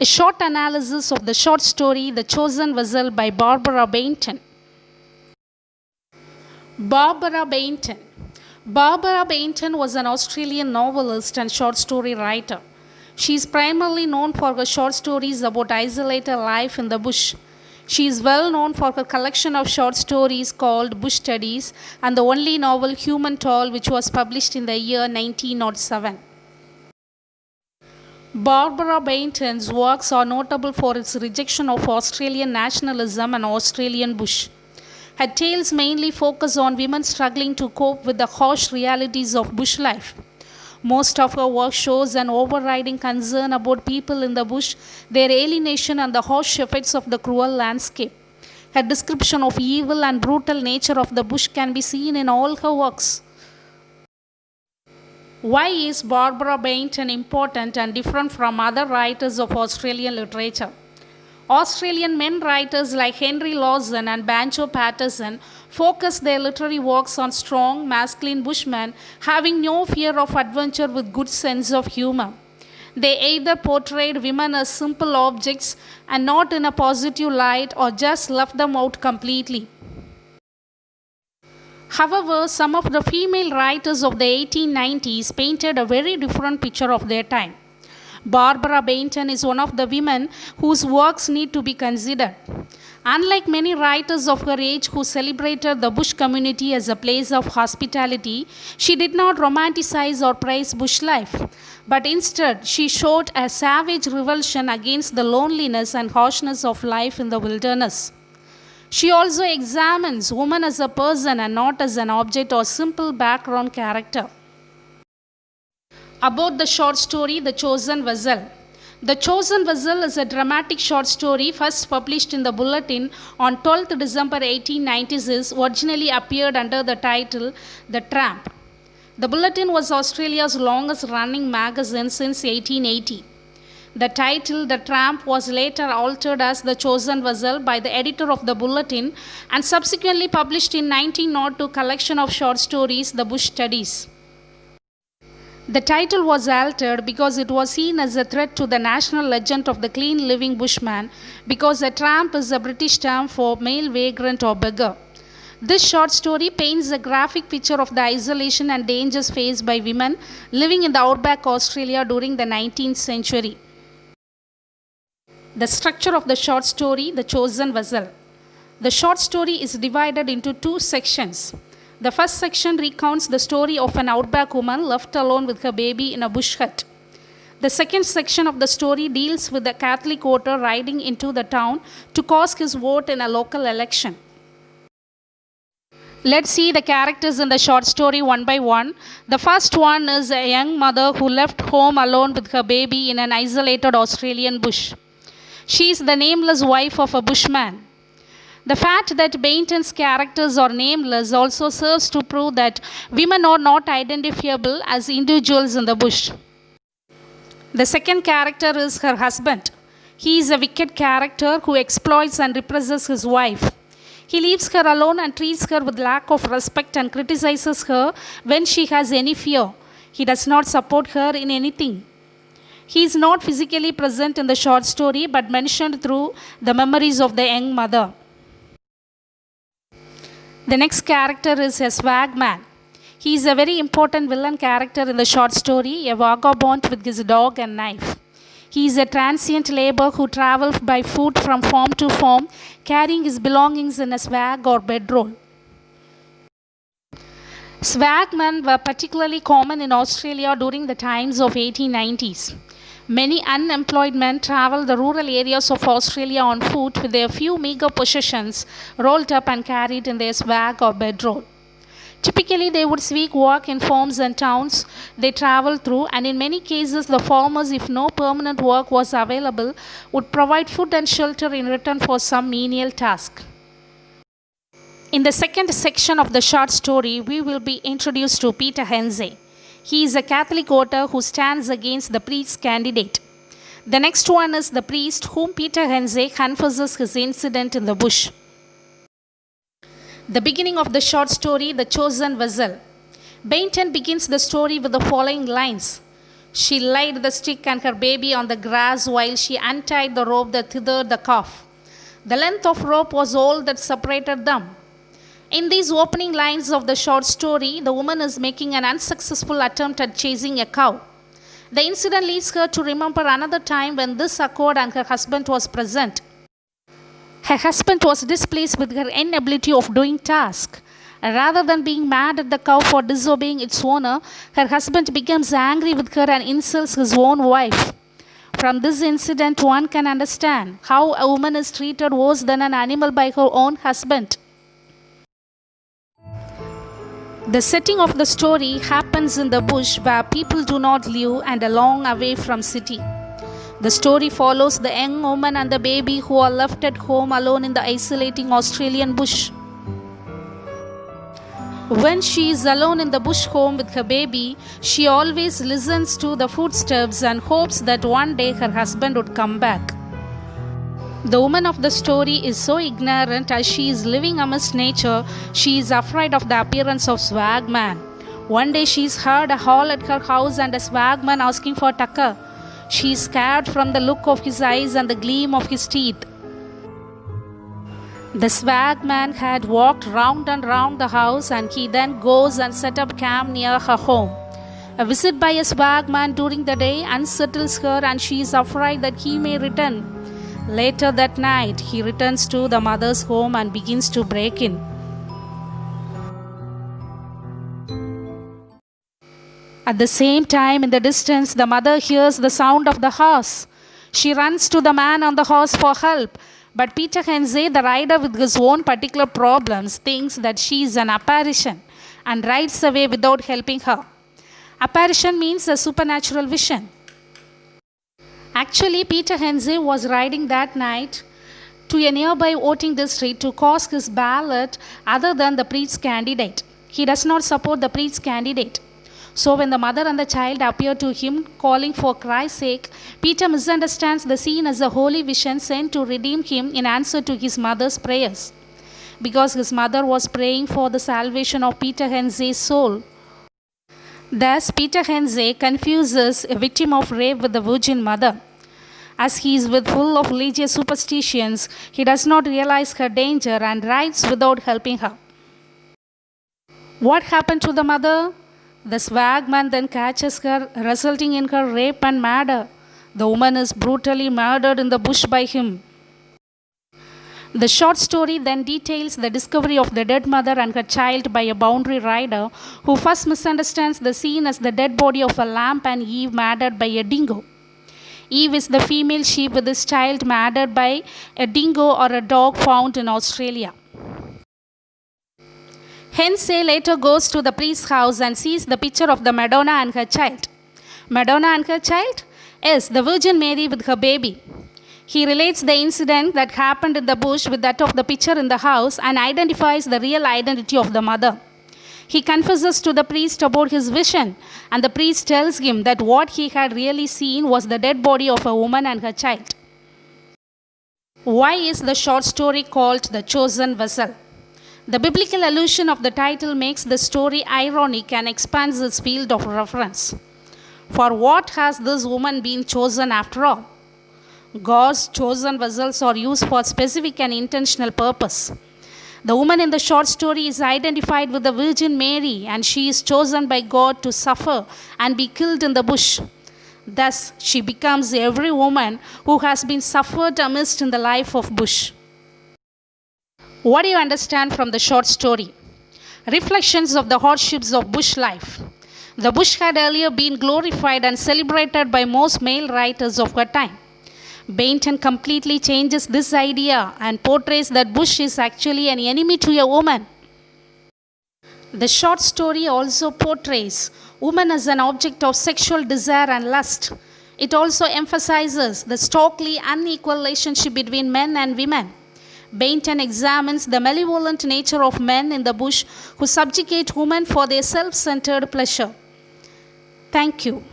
A short analysis of the short story The Chosen Vessel by Barbara Baynton. Barbara Baynton. Barbara Baynton was an Australian novelist and short story writer. She is primarily known for her short stories about isolated life in the bush. She is well known for her collection of short stories called Bush Studies and the only novel Human Toll, which was published in the year 1907. Barbara Baynton's works are notable for its rejection of Australian nationalism and Australian bush. Her tales mainly focus on women struggling to cope with the harsh realities of bush life. Most of her work shows an overriding concern about people in the bush, their alienation, and the harsh effects of the cruel landscape. Her description of evil and brutal nature of the bush can be seen in all her works. Why is Barbara Baynton important and different from other writers of Australian literature? Australian men writers like Henry Lawson and Banjo Patterson focus their literary works on strong, masculine bushmen having no fear of adventure with good sense of humor. They either portrayed women as simple objects and not in a positive light or just left them out completely. However, some of the female writers of the 1890s painted a very different picture of their time. Barbara Baynton is one of the women whose works need to be considered. Unlike many writers of her age who celebrated the bush community as a place of hospitality, she did not romanticize or praise bush life, but instead she showed a savage revulsion against the loneliness and harshness of life in the wilderness. She also examines woman as a person and not as an object or simple background character. About the short story The Chosen Vessel. The Chosen Vessel is a dramatic short story first published in the Bulletin on 12th December 1896, originally appeared under the title The Tramp. The Bulletin was Australia's longest running magazine since 1880. The title, The Tramp, was later altered as The Chosen Vessel by the editor of the Bulletin and subsequently published in 1902 collection of short stories, The Bush Studies. The title was altered because it was seen as a threat to the national legend of the clean living bushman, because a tramp is a British term for male vagrant or beggar. This short story paints a graphic picture of the isolation and dangers faced by women living in the outback Australia during the 19th century. The structure of the short story, The Chosen Vessel. The short story is divided into two sections. The first section recounts the story of an outback woman left alone with her baby in a bush hut. The second section of the story deals with a Catholic voter riding into the town to cast his vote in a local election. Let's see the characters in the short story one by one. The first one is a young mother who left home alone with her baby in an isolated Australian bush. She is the nameless wife of a bushman. The fact that Baynton's characters are nameless also serves to prove that women are not identifiable as individuals in the bush. The second character is her husband. He is a wicked character who exploits and represses his wife. He leaves her alone and treats her with lack of respect and criticizes her when she has any fear. He does not support her in anything. He is not physically present in the short story but mentioned through the memories of the young mother. The next character is a swagman. He is a very important villain character in the short story, a vagabond with his dog and knife. He is a transient laborer who travels by foot from farm to farm, carrying his belongings in a swag or bedroll. Swagmen were particularly common in Australia during the times of 1890s. Many unemployed men travel the rural areas of Australia on foot with their few meager possessions rolled up and carried in their swag or bedroll. Typically, they would seek work in farms and towns they traveled through, and in many cases, the farmers, if no permanent work was available, would provide food and shelter in return for some menial task. In the second section of the short story, we will be introduced to Peter Hensey. He is a Catholic voter who stands against the priest's candidate. The next one is the priest whom Peter Hensey confesses his incident in the bush. The beginning of the short story, The Chosen Vessel. Baynton begins the story with the following lines. She laid the stick and her baby on the grass while she untied the rope that tethered the calf. The length of rope was all that separated them. In these opening lines of the short story, the woman is making an unsuccessful attempt at chasing a cow. The incident leads her to remember another time when this occurred and her husband was present. Her husband was displeased with her inability of doing task. Rather than being mad at the cow for disobeying its owner, her husband becomes angry with her and insults his own wife. From this incident, one can understand how a woman is treated worse than an animal by her own husband. The setting of the story happens in the bush where people do not live and a long away from city. The story follows the young woman and the baby who are left at home alone in the isolating Australian bush. When she is alone in the bush home with her baby, she always listens to the footsteps and hopes that one day her husband would come back. The woman of the story is so ignorant as she is living amidst nature, she is afraid of the appearance of swagman. One day she is heard a howl at her house and a swagman asking for tucker. She is scared from the look of his eyes and the gleam of his teeth. The swagman had walked round and round the house and he then goes and set up camp near her home. A visit by a swagman during the day unsettles her and she is afraid that he may return. Later that night, he returns to the mother's home and begins to break in. At the same time, in the distance, the mother hears the sound of the horse. She runs to the man on the horse for help. But Peter Henze, the rider with his own particular problems, thinks that she is an apparition and rides away without helping her. Apparition means a supernatural vision. Actually, Peter Henze was riding that night to a nearby voting district to cast his ballot other than the priest's candidate. He does not support the priest's candidate. So when the mother and the child appear to him calling for Christ's sake, Peter misunderstands the scene as a holy vision sent to redeem him in answer to his mother's prayers. Because his mother was praying for the salvation of Peter Henze's soul. Thus, Peter Henze confuses a victim of rape with the Virgin Mother. As he is full of religious superstitions, he does not realize her danger and rides without helping her. What happened to the mother? The swagman then catches her, resulting in her rape and murder. The woman is brutally murdered in the bush by him. The short story then details the discovery of the dead mother and her child by a boundary rider who first misunderstands the scene as the dead body of a lamb and Eve murdered by a dingo. Eve is the female sheep with this child murdered by a dingo or a dog found in Australia. Henze later goes to the priest's house and sees the picture of the Madonna and her child. Madonna and her child? Yes, the Virgin Mary with her baby. He relates the incident that happened in the bush with that of the picture in the house and identifies the real identity of the mother. He confesses to the priest about his vision, and the priest tells him that what he had really seen was the dead body of a woman and her child. Why is the short story called The Chosen Vessel? The biblical allusion of the title makes the story ironic and expands its field of reference. For what has this woman been chosen after all? God's chosen vessels are used for specific and intentional purpose. The woman in the short story is identified with the Virgin Mary and she is chosen by God to suffer and be killed in the bush. Thus, she becomes every woman who has been suffered amidst in the life of bush. What do you understand from the short story? Reflections of the hardships of bush life. The bush had earlier been glorified and celebrated by most male writers of her time. Baynton completely changes this idea and portrays that bush is actually an enemy to a woman. The short story also portrays woman as an object of sexual desire and lust. It also emphasizes the starkly unequal relationship between men and women. Baynton examines the malevolent nature of men in the bush who subjugate women for their self-centered pleasure. Thank you.